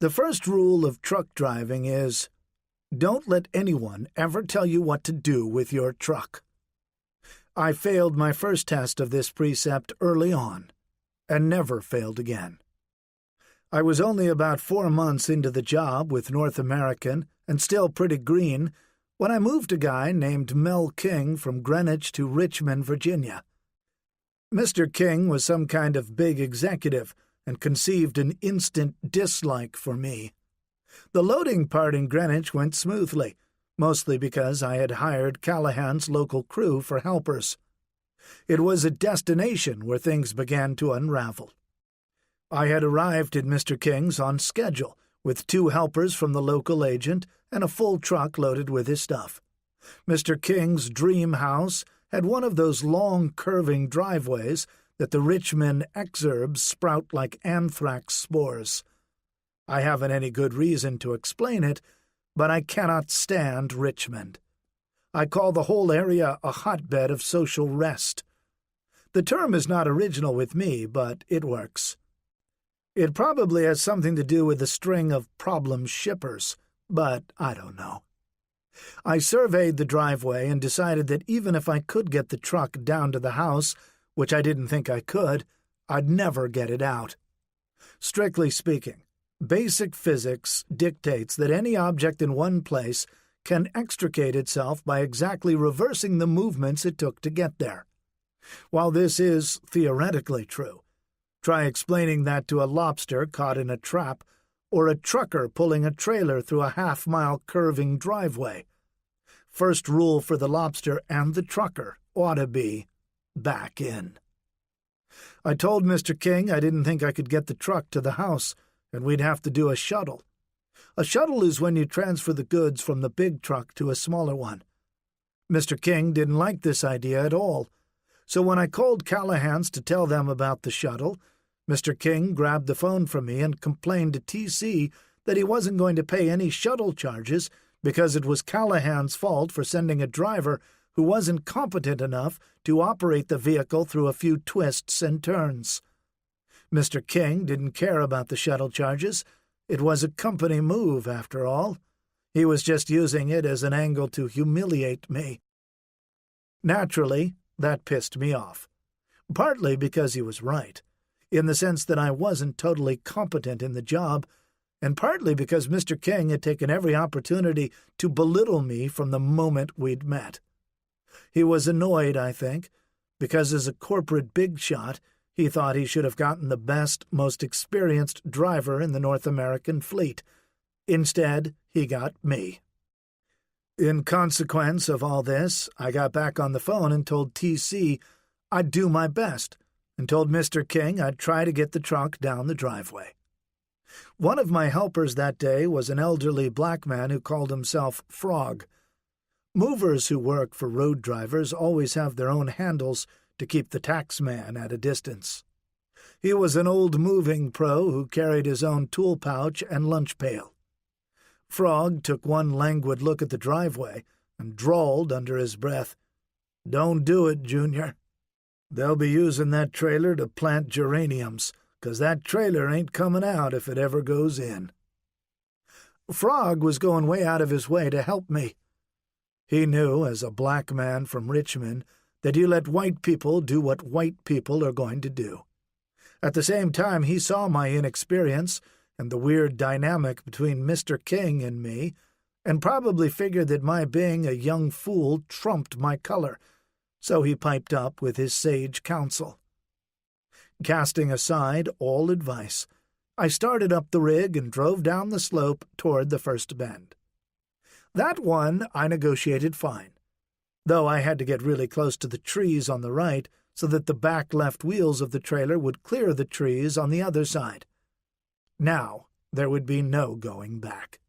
The first rule of truck driving is, don't let anyone ever tell you what to do with your truck. I failed my first test of this precept early on, and never failed again. I was only about 4 months into the job with North American and still pretty green when I moved a guy named Mel King from Greenwich to Richmond, Virginia. Mr. King was some kind of big executive and conceived an instant dislike for me. The loading part in Greenwich went smoothly, mostly because I had hired Callahan's local crew for helpers. It was a destination where things began to unravel. I had arrived at Mr. King's on schedule, with 2 helpers from the local agent and a full truck loaded with his stuff. Mr. King's dream house had one of those long, curving driveways that the Richmond Excerpts sprout like anthrax spores. I haven't any good reason to explain it, but I cannot stand Richmond. I call the whole area a hotbed of social rest. The term is not original with me, but it works. It probably has something to do with the string of problem shippers, but I don't know. I surveyed the driveway and decided that even if I could get the truck down to the house, which I didn't think I could, I'd never get it out. Strictly speaking, basic physics dictates that any object in one place can extricate itself by exactly reversing the movements it took to get there. While this is theoretically true, try explaining that to a lobster caught in a trap or a trucker pulling a trailer through a half-mile curving driveway. First rule for the lobster and the trucker ought to be, back in. I told Mr. King I didn't think I could get the truck to the house, and we'd have to do a shuttle. A shuttle is when you transfer the goods from the big truck to a smaller one. Mr. King didn't like this idea at all, so when I called Callahan's to tell them about the shuttle, Mr. King grabbed the phone from me and complained to TC that he wasn't going to pay any shuttle charges because it was Callahan's fault for sending a driver who wasn't competent enough to operate the vehicle through a few twists and turns. Mr. King didn't care about the shuttle charges. It was a company move, after all. He was just using it as an angle to humiliate me. Naturally, that pissed me off, partly because he was right, in the sense that I wasn't totally competent in the job, and partly because Mr. King had taken every opportunity to belittle me from the moment we'd met. He was annoyed, I think, because as a corporate big shot, he thought he should have gotten the best, most experienced driver in the North American fleet. Instead, he got me. In consequence of all this, I got back on the phone and told TC I'd do my best, and told Mr. King I'd try to get the truck down the driveway. One of my helpers that day was an elderly black man who called himself Frog. Movers who work for road drivers always have their own handles to keep the tax man at a distance. He was an old moving pro who carried his own tool pouch and lunch pail. Frog took one languid look at the driveway and drawled under his breath, "Don't do it, Junior. They'll be using that trailer to plant geraniums, 'cause that trailer ain't coming out if it ever goes in." Frog was going way out of his way to help me. He knew, as a black man from Richmond, that you let white people do what white people are going to do. At the same time, he saw my inexperience and the weird dynamic between Mr. King and me, and probably figured that my being a young fool trumped my color, so he piped up with his sage counsel. Casting aside all advice, I started up the rig and drove down the slope toward the first bend. That one I negotiated fine, though I had to get really close to the trees on the right so that the back left wheels of the trailer would clear the trees on the other side. Now there would be no going back.